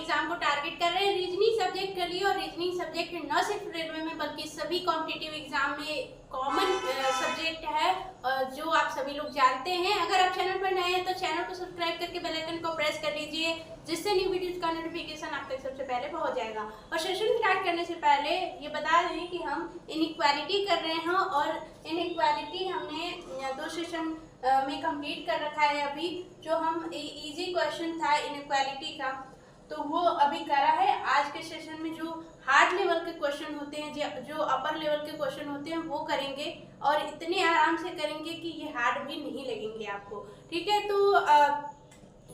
Exam को target कर रहे हैं रीजनिंग सब्जेक्ट के लिए। और रीजनिंग सब्जेक्ट न सिर्फ रेलवे में बल्कि सभी कॉम्पिटिटिव एग्जाम में कॉमन सब्जेक्ट है जो आप सभी लोग जानते हैं। अगर आप चैनल पर नए हैं तो चैनल को सब्सक्राइब करके बेल आइकन को प्रेस कर लीजिए, जिससे न्यू वीडियोज का नोटिफिकेशन आप तक सबसे पहले पहुंच जाएगा। और सेशन स्टार्ट करने से पहले ये बता दें कि हम इनइक्वालिटी कर रहे हैं और इनइक्वालिटी हमने 2 सेशन में कंप्लीट कर रखा है। अभी जो हम इजी क्वेश्चन था इनइक्वालिटी का तो वो अभी करा है। आज के सेशन में जो हार्ड लेवल के क्वेश्चन होते हैं, जो अपर लेवल के क्वेश्चन होते हैं वो करेंगे और इतने आराम से करेंगे कि ये हार्ड भी नहीं लगेंगे आपको। ठीक है, तो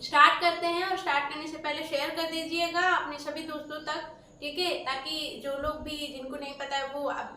स्टार्ट करते हैं। और स्टार्ट करने से पहले शेयर कर दीजिएगा अपने सभी दोस्तों तक, ठीक है, ताकि जो लोग भी जिनको नहीं पता है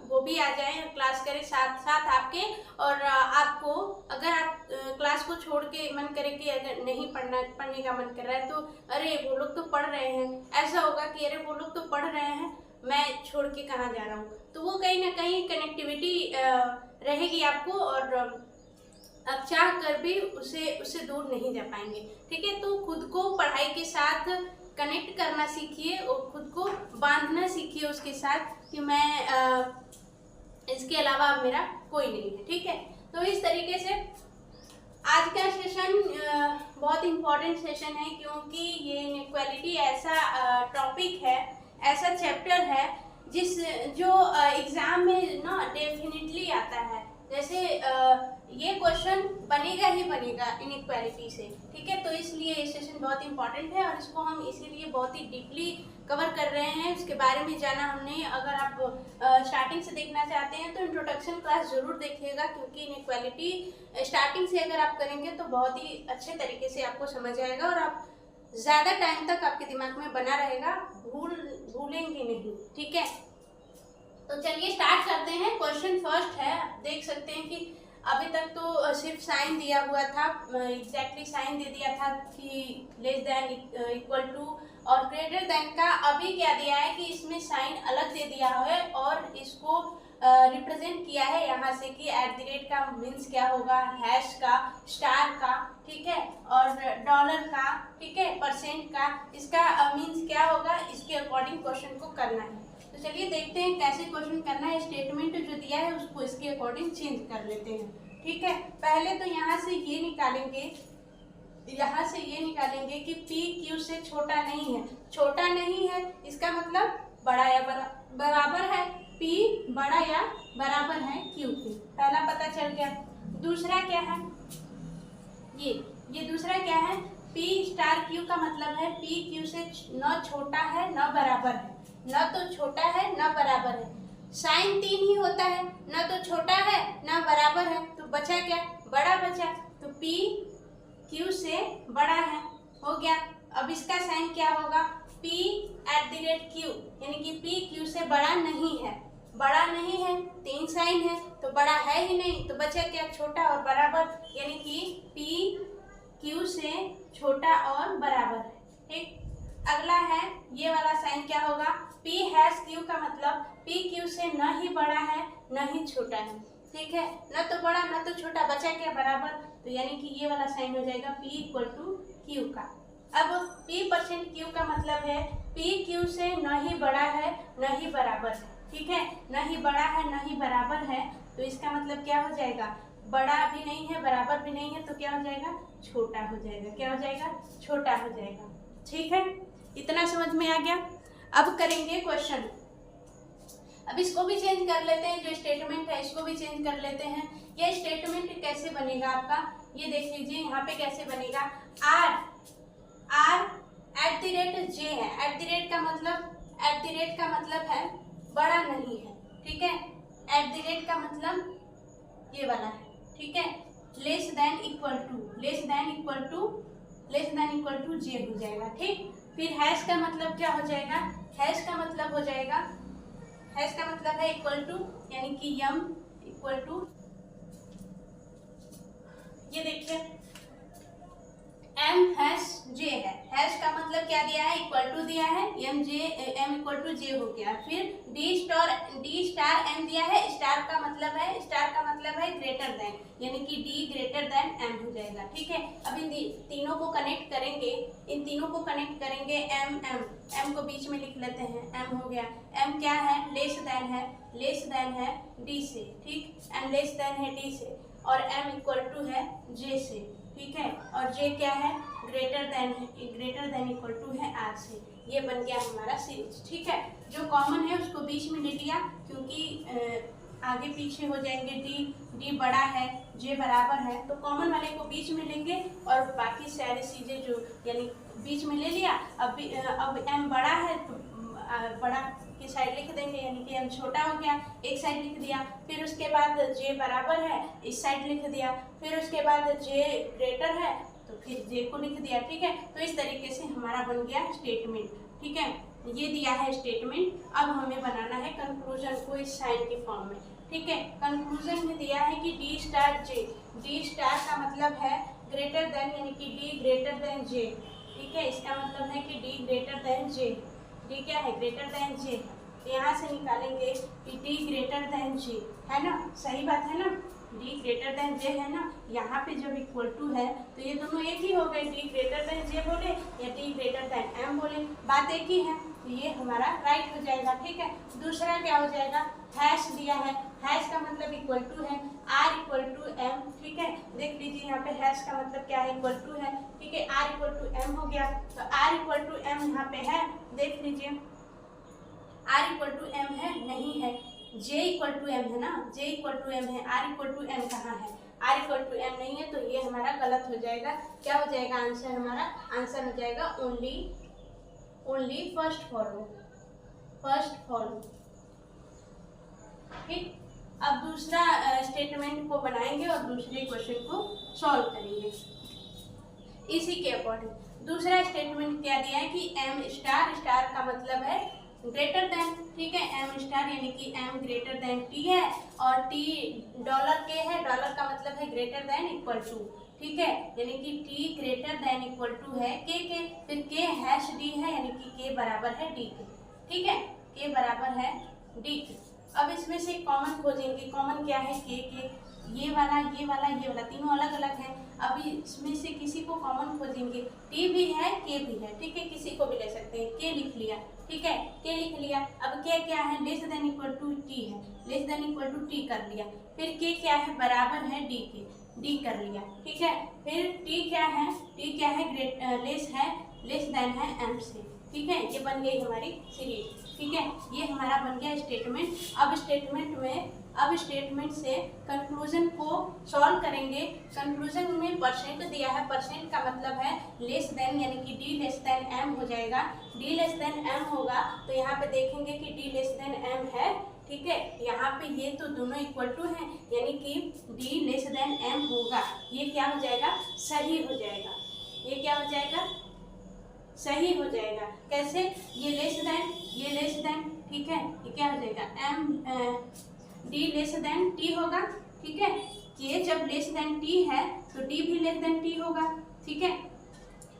वो भी आ जाएं, क्लास करें साथ साथ आपके। और आपको अगर आप क्लास को छोड़ के मन करे कि अगर नहीं पढ़ने का मन कर रहा है तो अरे वो लोग तो पढ़ रहे हैं, ऐसा होगा कि अरे वो लोग तो पढ़ रहे हैं, मैं छोड़ के कहाँ जा रहा हूँ। तो वो कहीं ना कहीं कनेक्टिविटी रहेगी आपको और आप चाह कर भी उससे दूर नहीं जा पाएंगे। ठीक है, तो खुद को पढ़ाई के साथ कनेक्ट करना सीखिए और खुद को बांधना सीखिए उसके साथ कि मैं इसके अलावा मेरा कोई नहीं है। ठीक है, तो इस तरीके से आज का सेशन बहुत इम्पोर्टेंट सेशन है, क्योंकि ये इनइक्वालिटी ऐसा टॉपिक है, ऐसा चैप्टर है जो एग्जाम में ना डेफिनेटली आता है। जैसे ये क्वेश्चन बनेगा ही बनेगा इनइक्वालिटी से। ठीक है, तो इसलिए ये सेशन बहुत इंपॉर्टेंट है और इसको हम इसीलिए बहुत ही डीपली कवर कर रहे हैं। इसके बारे में जाना हमने, अगर आप स्टार्टिंग से देखना चाहते हैं तो इंट्रोडक्शन क्लास जरूर देखिएगा, क्योंकि इनइक्वालिटी स्टार्टिंग से अगर आप करेंगे तो बहुत ही अच्छे तरीके से आपको समझ आएगा और आप ज़्यादा टाइम तक आपके दिमाग में बना रहेगा, भूलेंगे नहीं। ठीक है, तो चलिए स्टार्ट करते हैं। क्वेश्चन फर्स्ट है, आप देख सकते हैं कि अभी तक तो सिर्फ साइन दिया हुआ था, एग्जैक्टली साइन दे दिया था कि लेस देन इक्वल टू और ग्रेटर देन का। अभी क्या दिया है कि इसमें साइन अलग दे दिया है और इसको रिप्रेजेंट किया है यहाँ से कि @ का मीन्स क्या होगा, हैश का, स्टार का, ठीक है, और डॉलर का, ठीक है, परसेंट का, इसका मीन्स क्या होगा, इसके अकॉर्डिंग क्वेश्चन को करना है। तो चलिए देखते हैं कैसे क्वेश्चन करना है। स्टेटमेंट जो दिया है उसको इसके अकॉर्डिंग चेंज कर लेते हैं। ठीक है, पहले तो यहाँ से ये निकालेंगे, यहाँ से ये निकालेंगे कि P Q से छोटा नहीं है। छोटा नहीं है इसका मतलब बड़ा या बराबर है, P बड़ा या बराबर है Q के, पहला पता चल गया। दूसरा क्या है, ये दूसरा क्या है, P स्टार Q का मतलब है P Q से न छोटा है न बराबर है, न तो छोटा है न बराबर है। साइन 3 ही होता है, न तो छोटा है न बराबर है, तो बचा क्या, बड़ा बचा। तो P Q से बड़ा है, हो गया। अब इसका साइन क्या होगा, P @ Q, यानी कि P Q से बड़ा नहीं है। बड़ा नहीं है, 3 साइन है तो बड़ा है ही नहीं, तो बचा क्या, छोटा और बराबर, यानी कि P Q से छोटा और बराबर है। ठीक, अगला है ये वाला साइन क्या होगा, P हैश Q का मतलब P Q से न ही बड़ा है न ही छोटा है। ठीक है, न तो बड़ा न तो छोटा, बचा क्या, बराबर, तो यानी कि ये वाला साइन हो जाएगा P = Q का। अब P% Q का मतलब है P Q से न ही बड़ा है न ही बराबर है। ठीक है, न ही बड़ा है न ही बराबर है, तो इसका मतलब क्या हो जाएगा, बड़ा भी नहीं है बराबर भी नहीं है, तो क्या हो जाएगा, छोटा हो जाएगा। क्या हो जाएगा, छोटा हो जाएगा। ठीक है, इतना समझ में आ गया। अब करेंगे क्वेश्चन। अब इसको भी चेंज कर लेते हैं, जो स्टेटमेंट है इसको भी चेंज कर लेते हैं। ये स्टेटमेंट कैसे बनेगा आपका, ये देख लीजिए यहाँ पे कैसे बनेगा। R @J है, @ का मतलब है बड़ा नहीं है। ठीक है, @ का मतलब ये वाला है। ठीक है, less than equal to J हो जाएगा। ठीक, फिर हैश का मतलब क्या हो जाएगा, हैश का मतलब है इक्वल टू, यानी कि M इक्वल टू, ये देखिए M#J है। हैश का मतलब क्या दिया है, इक्वल टू दिया है, M = J हो गया। फिर D* M दिया है, स्टार का मतलब है ग्रेटर देन, यानी कि डी ग्रेटर देन एम हो जाएगा। ठीक है, अब इन तीनों को कनेक्ट करेंगे, एम को बीच में लिख लेते हैं, एम हो गया। एम क्या है? लेस देन है डी से। ठीक, एम लेस देन है डी से, और एम इक्वल टू है जे से। ठीक है, और जे क्या है? ग्रेटर देन इक्वल टू है आर से। ये बन गया हमारा सीरीज। ठीक है, जो कॉमन है उसको बीच में ले लिया, क्योंकि आगे पीछे हो जाएंगे। डी बड़ा है, जे बराबर है, तो कॉमन वाले को बीच में लेंगे और बाकी सारी चीज़ें जो यानी बीच में ले लिया। अब एम बड़ा है तो बड़ा की साइड लिख देंगे, यानी कि एम छोटा हो गया, एक साइड लिख दिया। फिर उसके बाद जे बराबर है, इस साइड लिख दिया। फिर उसके बाद जे ग्रेटर है तो फिर जे को लिख दिया। ठीक है, तो इस तरीके से हमारा बन गया स्टेटमेंट। ठीक है, ये दिया है स्टेटमेंट। अब हमें बनाना है कंक्लूजन को इस साइन के फॉर्म में। ठीक है, कंक्लूजन में दिया है कि डी स्टार जे। डी स्टार का मतलब है ग्रेटर देन, यानी कि डी ग्रेटर देन जे। ठीक है, इसका मतलब है कि डी ग्रेटर देन जे। डी क्या है? ग्रेटर देन जे। यहाँ से निकालेंगे कि डी ग्रेटर देन जे, है ना? सही बात है ना? डी ग्रेटर देन जे है ना? यहाँ पे जब इक्वल टू है तो ये दोनों एक ही हो गए। डी ग्रेटर देन जे बोले या डी ग्रेटर देन एम बोले, बात एक ही है, तो ये हमारा राइट हो जाएगा। ठीक है, दूसरा क्या हो जाएगा? हैश दिया है, हैश का मतलब इक्वल टू है, आर इक्वल टू एम। ठीक है, देख लीजिए यहाँ पे हैश का मतलब क्या है? इक्वल टू है। ठीक है, आर इक्वल टू एम हो गया, तो आर इक्वल टू एम यहाँ पे है, देख लीजिए। आर इक्वल टू एम है? नहीं है। जे इक्वल टू एम है ना? जे इक्वल टू एम है, आर इक्वल टू एम कहाँ है? आर इक्वल टू एम नहीं है, तो ये हमारा गलत हो जाएगा। क्या हो जाएगा आंसर? हमारा आंसर हो जाएगा ओनली फर्स्ट फॉलो। ठीक, अब दूसरा स्टेटमेंट को बनाएंगे और दूसरे क्वेश्चन को सॉल्व करेंगे इसी के अकॉर्डिंग। दूसरा स्टेटमेंट क्या दिया है कि एम स्टार का मतलब है ग्रेटर देन। ठीक है, एम स्टार यानी कि एम ग्रेटर देन टी है, और टी डॉलर के है, डॉलर का मतलब है ग्रेटर देन इक्वल टू। ठीक है, यानी कि T greater than equal to है के, फिर के हैश डी है, यानी कि के बराबर है डी के। ठीक है, के बराबर है डी के। अब इसमें से कॉमन खोजेंगे, कॉमन क्या है? के ये वाला तीनों अलग अलग है। अभी इसमें से किसी को कॉमन खोजेंगे, टी भी है, के भी है। ठीक है, किसी को भी ले सकते हैं। के लिख लिया। ठीक है, के लिख लिया। अब के क्या है? Less than equal to T है, less than equal to T कर लिया। फिर के क्या है? बराबर है डी के, डी कर लिया। ठीक है, फिर टी क्या है? लेस देन है एम से। ठीक है, ये बन गई हमारी सीरीज। ठीक है, ये हमारा बन गया स्टेटमेंट। अब स्टेटमेंट से कंक्लूजन को सॉल्व करेंगे। कंक्लूजन में परसेंट दिया है, परसेंट का मतलब है लेस देन, यानी कि डी लेस देन एम हो जाएगा। डी लेस देन एम होगा तो यहाँ पे देखेंगे कि डी लेस देन एम है। ठीक है, यहाँ पे ये तो दोनों इक्वल टू हैं, यानी कि डी लेस देन एम होगा। ये क्या हो जाएगा? सही हो जाएगा। ये क्या हो जाएगा? सही हो जाएगा। कैसे? ये लेस देन। ठीक है, ये क्या हो जाएगा? M D less than T होगा। ठीक है, ये जब लेस देन टी है तो डी भी लेस देन टी होगा। ठीक है,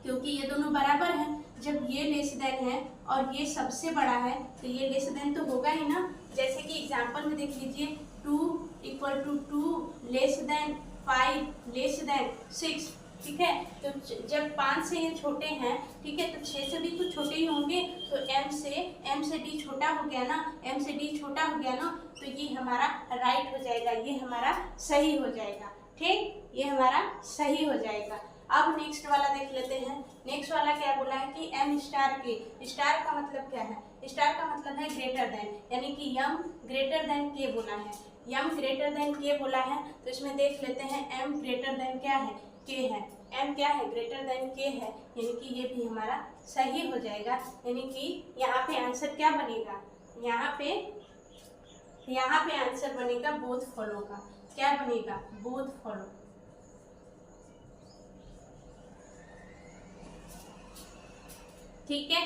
क्योंकि ये दोनों बराबर हैं। जब ये लेस देन है और ये सबसे बड़ा है तो ये लेस देन तो होगा ही ना। जैसे कि एग्जांपल में देख लीजिए, 2 equal to 2 less than 5 less than 6। ठीक है, तो जब 5 से ये छोटे हैं, ठीक है, तो 6 से भी कुछ छोटे ही होंगे, तो एम से डी छोटा हो गया ना, एम से डी छोटा हो गया ना, तो ये हमारा राइट हो जाएगा, ये हमारा सही हो जाएगा। ठीक, ये हमारा सही हो जाएगा। अब नेक्स्ट वाला देख लेते हैं। नेक्स्ट वाला क्या बोला है कि एम स्टार के। स्टार का मतलब क्या है? स्टार का मतलब है ग्रेटर देन, यानी कि यम ग्रेटर देन के बोला है। यम ग्रेटर देन के बोला है, तो इसमें देख लेते हैं एम ग्रेटर देन क्या है? के है। एम क्या है? ग्रेटर देन के है, यानी कि ये भी हमारा सही हो जाएगा। यानी कि यहाँ पे आंसर क्या बनेगा? यहाँ पे आंसर बनेगा बोथ फॉलो का। क्या बनेगा? Both follow. ठीक है,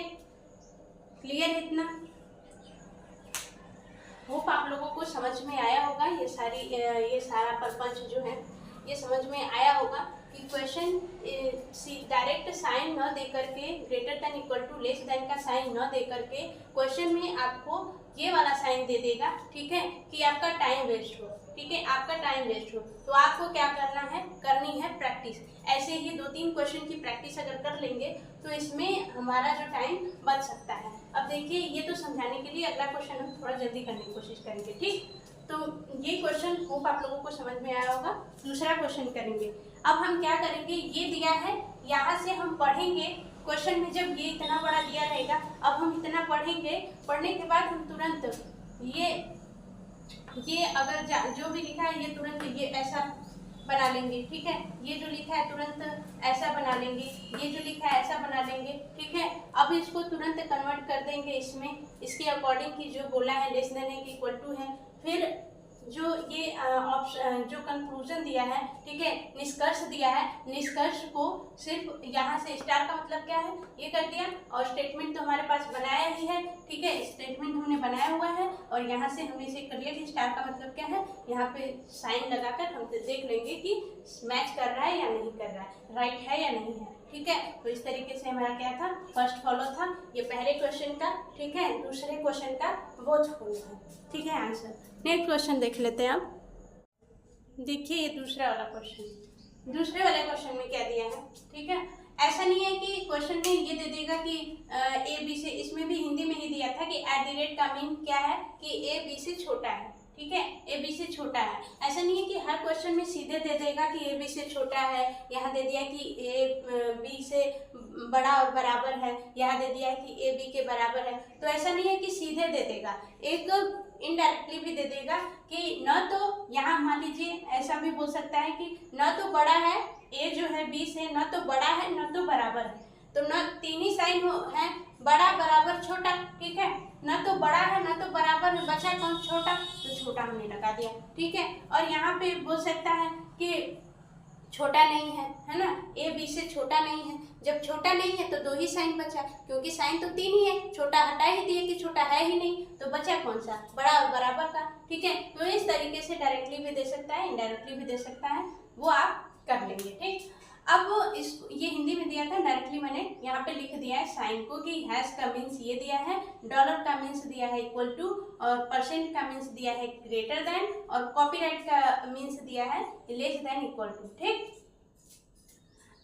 क्लियर इतना? होप आप लोगों को समझ में आया होगा। ये सारा प्रपंच जो है ये समझ में आया होगा कि क्वेश्चन डायरेक्ट साइन न दे करके, greater than equal to less than का साइन न दे करके क्वेश्चन में आपको ये वाला साइन दे देगा। ठीक है, कि आपका टाइम वेस्ट हो। ठीक है, आपका टाइम वेस्ट हो, तो आपको क्या करनी है प्रैक्टिस। ऐसे ही 2-3 क्वेश्चन की प्रैक्टिस अगर कर लेंगे तो इसमें हमारा जो टाइम बच सकता है। अब देखिए, ये तो समझाने के लिए, अगला क्वेश्चन हम थोड़ा जल्दी करने की कोशिश करेंगे। ठीक, तो ये क्वेश्चन होप आप लोगों को समझ में आया होगा। दूसरा क्वेश्चन करेंगे। अब हम क्या करेंगे, ये दिया है, यहाँ से हम पढ़ेंगे क्वेश्चन में। जब ये इतना बड़ा दिया रहेगा, अब हम इतना पढ़ेंगे, पढ़ने के बाद हम तुरंत ये अगर जो भी लिखा है ये तुरंत ये ऐसा बना लेंगे। ठीक है, ये जो लिखा है तुरंत ऐसा बना लेंगे, ये जो लिखा है ऐसा बना लेंगे। ठीक है, अब इसको तुरंत कन्वर्ट कर देंगे इसमें, इसके अकॉर्डिंग की जो बोला है लेस देन है कि इक्वल टू है। फिर जो ये ऑप्शन जो कंक्लूजन दिया है, ठीक है, निष्कर्ष दिया है, निष्कर्ष को सिर्फ यहाँ से स्टार का मतलब क्या है ये कर दिया, और स्टेटमेंट तो हमारे पास बनाया ही है। ठीक है, स्टेटमेंट हमने बनाया हुआ है और यहाँ से हमने इसे कर लिया कि स्टार का मतलब क्या है, यहाँ पे साइन लगाकर हम देख लेंगे कि मैच कर रहा है या नहीं कर रहा है, राइट है या नहीं है। ठीक है, तो इस तरीके से हमारा क्या था, फर्स्ट फॉलो था ये पहले क्वेश्चन का। ठीक है, दूसरे क्वेश्चन का बोथ फॉलो था। ठीक है, आंसर। नेक्स्ट क्वेश्चन देख लेते हैं। आप देखिए ये दूसरा वाला क्वेश्चन, दूसरे वाले क्वेश्चन में क्या दिया है। ठीक है, ऐसा नहीं है कि क्वेश्चन में ये दे देगा कि ए बी से, इसमें भी हिंदी में ही दिया था कि एट द रेट का मीन क्या है कि ए बी से छोटा है। ठीक है, ए बी से छोटा है। ऐसा नहीं है कि हर क्वेश्चन में सीधे दे देगा कि ए बी से छोटा है, यहाँ दे दिया कि ए बी से बड़ा और बराबर है, यहाँ दे दिया है कि ए बी के बराबर है। तो ऐसा नहीं है कि सीधे दे देगा, एक इनडायरेक्टली भी दे देगा कि न तो, यहाँ मान लीजिए ऐसा भी बोल सकता है कि न तो बड़ा है ए जो है बी से, न तो बड़ा है न तो बराबर है। तो न तीन ही साइन है, बड़ा बराबर छोटा। ठीक है, न तो बड़ा है न तो बराबर है, बचा कौन, छोटा, तो छोटा हमने लगा दिया। ठीक है, और यहाँ पे बोल सकता है कि छोटा नहीं है ना, ए बी से छोटा नहीं है। जब छोटा नहीं है तो दो ही साइन बचा, क्योंकि साइन तो तीन ही है, छोटा हटा ही दिए कि छोटा है ही नहीं, तो बचा कौन सा, बड़ा और बराबर का। ठीक है, तो इस तरीके से डायरेक्टली भी दे सकता है, इनडायरेक्टली भी दे सकता है, वो आप कर लेंगे। ठीक, अब इस ये हिंदी में दिया था, डायरेक्टली मैंने यहाँ पे लिख दिया है साइन को कि हैश का मीन्स ये दिया है, डॉलर का मीन्स दिया है इक्वल टू, और परसेंट का मीन्स दिया है ग्रेटर देन, और कॉपीराइट का मीन्स दिया है लेस देन इक्वल टू। ठीक,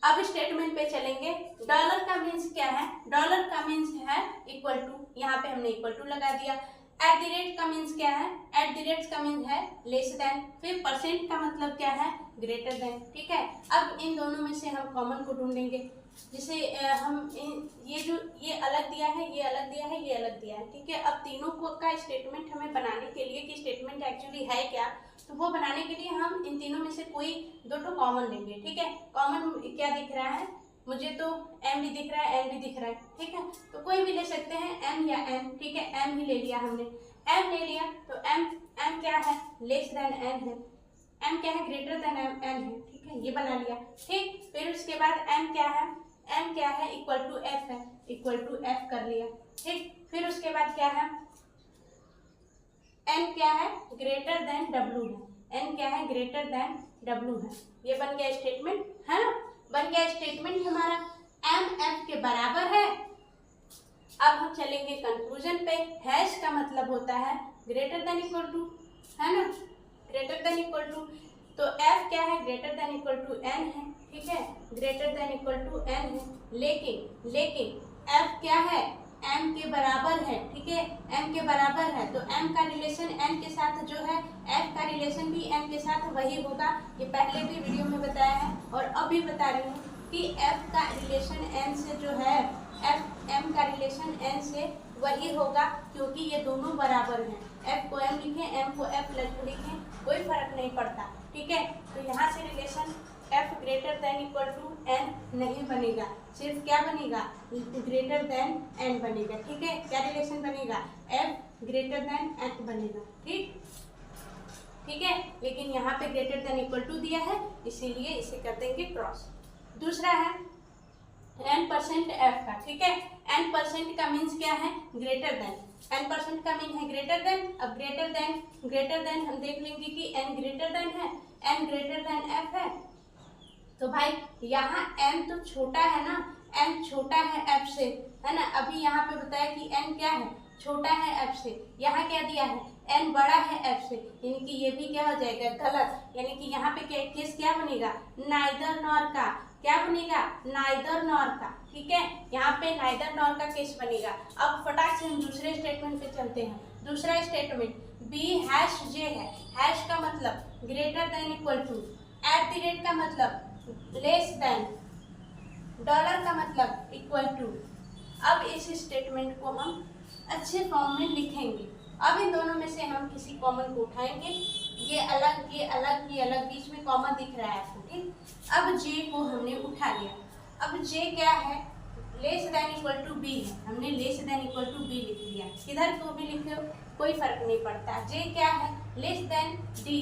अब स्टेटमेंट पे चलेंगे। डॉलर का मीन्स क्या है, डॉलर का मीन्स है इक्वल टू, यहाँ पे हमने इक्वल टू लगा दिया। एट द रेट का मीन्स क्या है, एट द रेट का मीन्स है लेस देन। फिर परसेंट का मतलब क्या है, ग्रेटर देन। ठीक है, अब इन दोनों में से हम कॉमन को ढूंढेंगे। जैसे हम ये अलग दिया है, ये अलग दिया है, ये अलग दिया है। ठीक है, अब तीनों को का स्टेटमेंट हमें बनाने के लिए कि स्टेटमेंट एक्चुअली है क्या, तो वो बनाने के लिए हम इन तीनों में से कोई दो तो कॉमन लेंगे। ठीक है, कॉमन क्या दिख रहा है, मुझे तो एम भी दिख रहा है, एन भी दिख रहा है। ठीक है, तो कोई भी ले सकते हैं, एम या एन। ठीक है, एम ही ले लिया हमने, एम ले लिया, तो एम क्या है, लेस देन एन है, एम क्या है, ग्रेटर देन एन है। ठीक है, ये बना लिया। ठीक, फिर उसके बाद एम क्या है, एम क्या है, इक्वल टू एफ है, इक्वल टू एफ कर लिया। ठीक, फिर उसके बाद क्या है, एन क्या है, ग्रेटर देन डब्ल्यू है, एन क्या है, ग्रेटर देन डब्ल्यू है। ये बन गया स्टेटमेंट, है ना, बन गया स्टेटमेंट हमारा, एम एफ के बराबर है। अब हम चलेंगे कंक्लूजन पे। हैश का मतलब होता है ग्रेटर देन इक्वल टू, है ना, ग्रेटर देन इक्वल टू। तो एफ क्या है, greater than equal to N है। ठीक है, greater than equal to N है, लेकिन एफ क्या है, एम के बराबर है। ठीक है, एम के बराबर है, तो एम का रिलेशन एन के साथ जो है, एफ का रिलेशन भी एम के साथ वही होगा। ये पहले भी वीडियो में बताया है और अभी बता रही हूँ कि एफ का रिलेशन एन से जो है, एम का रिलेशन एन से वही होगा, क्योंकि ये दोनों बराबर हैं। एफ को एम लिखें, एम को एफ लिखें, कोई फर्क नहीं पड़ता। ठीक है, तो यहाँ से relation F greater than equal to N नहीं बनेगा, सिर्फ क्या बनेगा, ग्रेटर देन एन बनेगा। ठीक है, क्या रिलेशन बनेगा, एफ ग्रेटर देन एन बनेगा। ठीक है, लेकिन यहाँ पे ग्रेटर देन इक्वल टू दिया है, इसीलिए इसे कर देंगे क्रॉस। दूसरा है n% एफ का। ठीक है, n% का मीन्स क्या है, ग्रेटर देन, n% का मीन है ग्रेटर देन। अब ग्रेटर देन हम देख लेंगे कि n ग्रेटर देन है, n ग्रेटर देन f है, तो भाई यहाँ n तो छोटा है ना, n छोटा है f से, है ना। अभी यहाँ पे बताया कि n क्या है, छोटा है f से। यहाँ क्या दिया है, एन बड़ा है एफ से, यानी कि ये भी क्या हो जाएगा गलत, यानी कि यहाँ पे क्या केस क्या बनेगा नाइदर नॉर का, क्या बनेगा नाइदर नॉर का, ठीक है, यहाँ पे नाइदर नॉर का केस बनेगा। अब फटाक से हम दूसरे स्टेटमेंट पे चलते हैं। दूसरा स्टेटमेंट बी हैश जे है, हैश का मतलब greater than equal to, at the rate का मतलब लेस देन, डॉलर का मतलब इक्वल टू। अब इस स्टेटमेंट को हम अच्छे फॉर्म में लिखेंगे। अब इन दोनों में से हम किसी कॉमन को उठाएंगे, ये अलग ये अलग ये अलग, बीच में कॉमन दिख रहा है आपको, ठीक। अब जे को हमने उठा लिया। अब जे क्या है less than equal to B है, हमने less than equal to B लिख लिया, किधर को भी लिखो कोई फर्क नहीं पड़ता। जे क्या है less then D,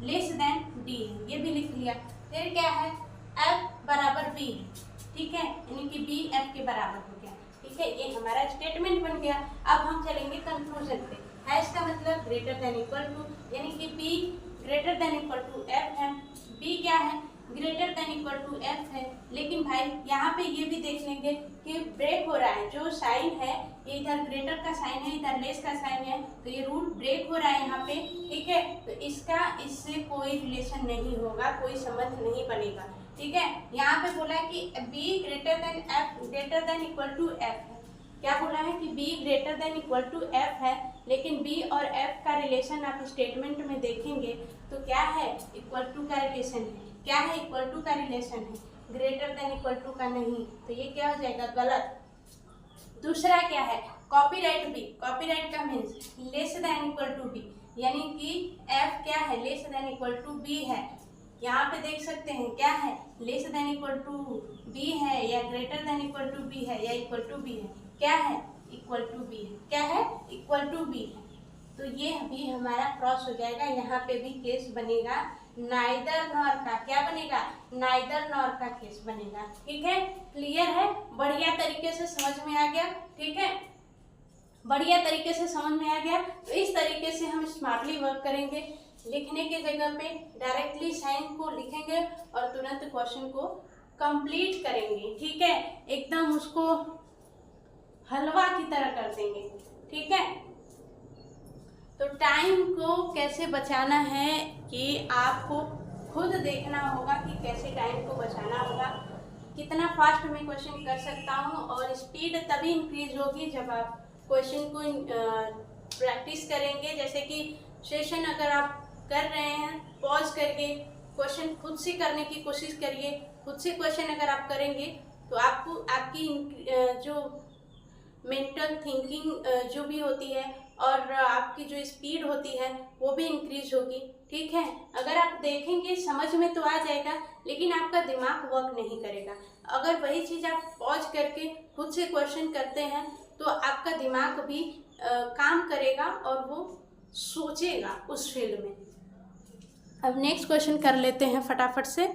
less then D है, ये भी लिख लिया। फिर क्या है एफ बराबर बी, ठीक है, यानी कि बी एफ के बराबर हो गया, ठीक है, ये हमारा स्टेटमेंट बन गया। अब हम चलेंगे कंक्लूजन पे। हैश का मतलब ग्रेटर देन इक्वल टू, यानी कि B greater than equal to F है, बी क्या है greater than equal to F है। लेकिन भाई यहाँ पे ये भी देख लेंगे कि ब्रेक हो रहा है, जो साइन है ये इधर ग्रेटर का साइन है, इधर लेस का साइन है, तो ये रूल ब्रेक हो रहा है यहाँ पे, ठीक है, तो इसका इससे कोई रिलेशन नहीं होगा, कोई संबंध नहीं बनेगा, ठीक है। यहाँ पे बोला है कि B greater than F, greater than equal to F है, क्या बोला है कि b greater than equal to f है, लेकिन b और f का रिलेशन आप स्टेटमेंट में देखेंगे तो क्या है इक्वल टू का रिलेशन है, क्या है इक्वल टू का रिलेशन है, ग्रेटर देन इक्वल टू का नहीं, तो ये क्या हो जाएगा गलत। दूसरा क्या है कॉपीराइट b, कॉपीराइट का means less than equal to b, यानी कि f क्या है less than equal to b है। यहाँ पे देख सकते हैं क्या है less than equal to b है, या greater than equal to b है, या इक्वल टू b है, क्या है इक्वल टू बी है, क्या है इक्वल टू बी है, तो ये भी हमारा क्रॉस हो जाएगा। यहाँ पे भी केस बनेगा नाइदर नॉर का, क्या बनेगा नाइदर नॉर का केस बनेगा, ठीक है। क्लियर है, बढ़िया तरीके से समझ में आ गया, ठीक है, बढ़िया तरीके से समझ में आ गया। तो इस तरीके से हम स्मार्टली वर्क करेंगे, लिखने के जगह पे डायरेक्टली साइन को लिखेंगे और तुरंत क्वेश्चन को कंप्लीट करेंगे, ठीक है, एकदम उसको हलवा की तरह कर देंगे, ठीक है। तो टाइम को कैसे बचाना है कि आपको खुद देखना होगा कि कैसे टाइम को बचाना होगा, कितना फास्ट मैं क्वेश्चन कर सकता हूँ, और स्पीड तभी इंक्रीज होगी जब आप क्वेश्चन को प्रैक्टिस करेंगे। जैसे कि सेशन अगर आप कर रहे हैं पॉज करके क्वेश्चन खुद से करने की कोशिश करिए, खुद से क्वेश्चन अगर आप करेंगे तो आपको आपकी जो मेंटल थिंकिंग जो भी होती है और आपकी जो स्पीड होती है वो भी इंक्रीज होगी, ठीक है। अगर आप देखेंगे समझ में तो आ जाएगा, लेकिन आपका दिमाग वर्क नहीं करेगा। अगर वही चीज़ आप पॉज करके खुद से क्वेश्चन करते हैं तो आपका दिमाग भी काम करेगा और वो सोचेगा उस फील्ड में। अब नेक्स्ट क्वेश्चन कर लेते हैं फटाफट से।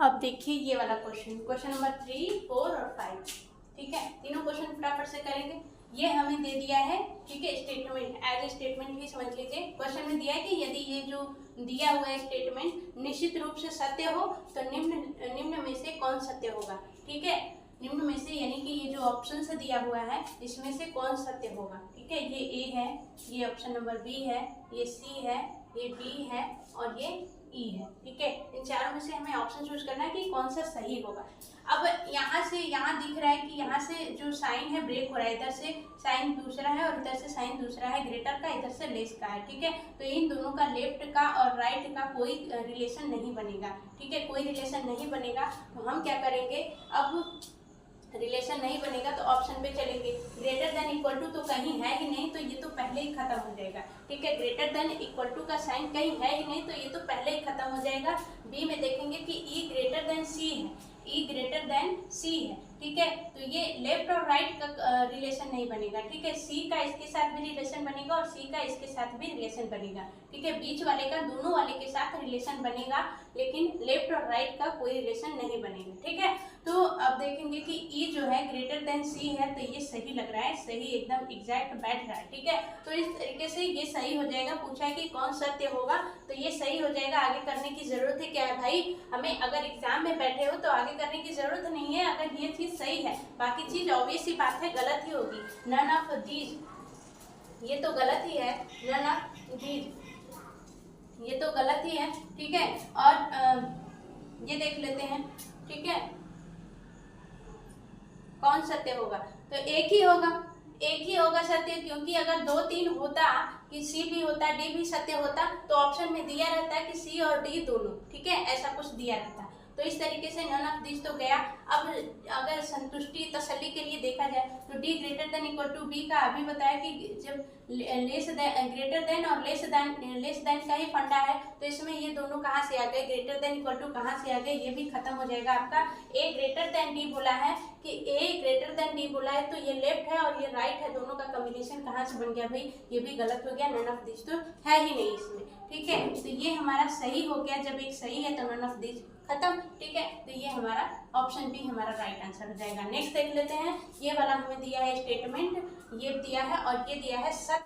अब देखिए ये वाला क्वेश्चन, क्वेश्चन नंबर 3, 4 और 5, ठीक है, तीनों क्वेश्चन फटाफट से करेंगे। ये हमें दे दिया है, ठीक है, स्टेटमेंट एज स्टेटमेंट ही समझ लीजिए। क्वेश्चन में दिया है कि यदि ये जो दिया हुआ है स्टेटमेंट निश्चित रूप से सत्य हो तो निम्न में से कौन सत्य होगा, ठीक है, निम्न में से यानी कि ये जो ऑप्शन से दिया हुआ है इसमें से कौन सत्य होगा, ठीक है। ये ए है, ये ऑप्शन नंबर बी है, ये सी है, ये बी है और ये ई है, ठीक है। इन चारों में से हमें ऑप्शन चूज करना है कि कौन सा सही होगा। अब यहाँ से यहाँ दिख रहा है कि यहाँ से जो साइन है ब्रेक हो रहा है, इधर से साइन दूसरा है और इधर से साइन दूसरा है, ग्रेटर का इधर से लेस का है, ठीक है। तो इन दोनों का लेफ्ट का और राइट का कोई रिलेशन नहीं बनेगा, ठीक है, कोई रिलेशन नहीं बनेगा। तो हम क्या करेंगे, अब रिलेशन नहीं बनेगा तो ऑप्शन पे चलेंगे। ग्रेटर देन इक्वल टू तो कहीं है ही नहीं, तो ये तो पहले ही खत्म हो जाएगा, ठीक है। ग्रेटर देन इक्वल टू का साइन कहीं है ही नहीं, तो ये तो पहले ही खत्म हो जाएगा। बी में देखेंगे कि ई ग्रेटर देन सी है, ई ग्रेटर देन सी है, ठीक है, तो ये लेफ्ट और राइट का रिलेशन नहीं बनेगा, ठीक है। सी का इसके साथ भी रिलेशन बनेगा और सी का इसके साथ भी रिलेशन बनेगा, ठीक है। बीच वाले का दोनों वाले के साथ रिलेशन बनेगा, लेकिन लेफ्ट और राइट का कोई रिलेशन नहीं बनेगा, ठीक है। तो अब देखेंगे कि ई जो है ग्रेटर देन सी है, तो ये सही लग रहा है, सही एकदम एग्जैक्ट बैठ रहा है, ठीक है। तो इस तरीके से ये सही हो जाएगा। पूछा है कि कौन सत्य होगा, तो ये सही हो जाएगा। आगे करने की जरूरत है क्या है भाई, हमें अगर एग्जाम में बैठे हो तो आगे करने की जरूरत नहीं है, अगर ये चीज सही है, बाकी चीज ऑब्वियस सी बात है गलत ही होगी। नन ऑफ दीज ये तो गलत ही है, नन ऑफ दीज, ये तो गलत ही है, ठीक है। और ये देख लेते हैं, ठीक है, कौन सत्य होगा, तो एक ही होगा, एक ही होगा सत्य, क्योंकि अगर 2 3 होता कि सी भी होता डी भी सत्य होता तो ऑप्शन में दिया रहता है कि सी और डी दोनों, ठीक है, ऐसा कुछ दिया रहता। तो इस तरीके से नन ऑफ दिस तो गया। अब अगर संतुष्टि तसल्ली के लिए देखा जाए तो D greater than equal to B का अभी बताया कि जब लेस देन, ग्रेटर देन और लेस देन का ही फंडा है, तो इसमें ये दोनों कहाँ से आ गए, ग्रेटर देन इक्वल टू कहाँ से आ गए, ये भी खत्म हो जाएगा आपका। ए ग्रेटर देन डी बोला है कि ए ग्रेटर देन डी बोला है, तो ये लेफ्ट है और ये राइट है, दोनों का कॉम्बिनेशन कहाँ से बन गया भाई, ये भी गलत हो गया, नन ऑफ दिस तो है ही नहीं इसमें, ठीक है। तो ये हमारा सही हो गया, जब एक सही है तो नन ऑफ दिस खत्म, ठीक है। तो ये हमारा ऑप्शन बी हमारा राइट आंसर हो जाएगा। नेक्स्ट देख लेते हैं, ये वाला हमें दिया है स्टेटमेंट, ये दिया है और ये दिया है सत्य।